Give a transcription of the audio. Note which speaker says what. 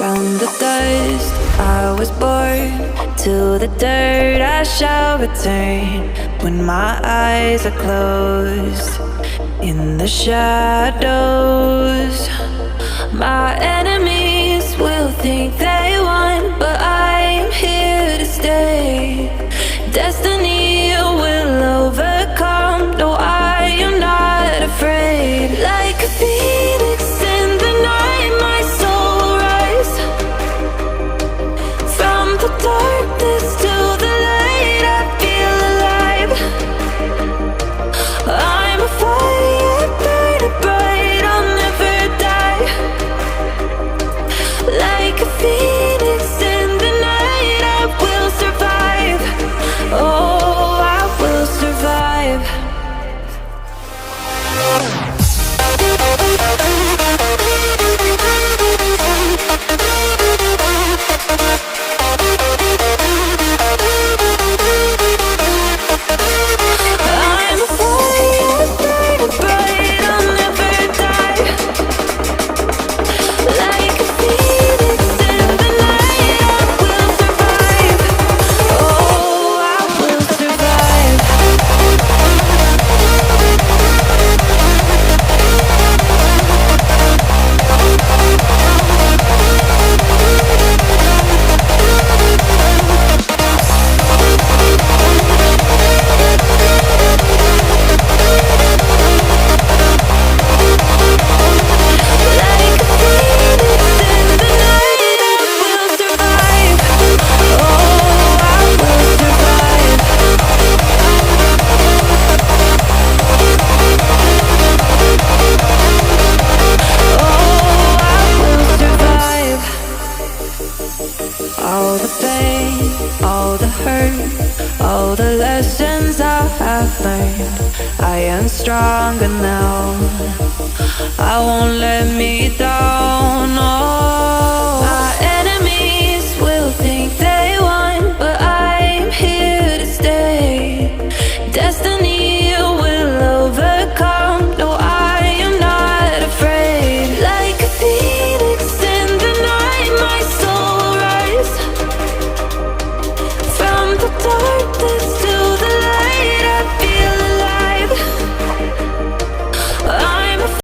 Speaker 1: From the dust I was born, to the dirt I shall return. When my eyes are closed in the shadows, my enemies will think they won, but I'm here to stay. Destiny will overcome, no, I am not afraid. Like a phoenix in the night, my soul will rise. From the darkness to the light, I feel alive. I'm a fire burning bright, I'll never die. Like a phoenix in the night, I will survive. Oh, I will survive. I'm a fire burning bright, I'll never die. Like a phoenix in the night, I will survive. Oh, I will survive. Like a phoenix in the night, I will survive. Oh, I will survive. Oh, I will survive. All the pain, all the hurt, all the lessons I have learned, I am stronger now. I won't let me down. Oh,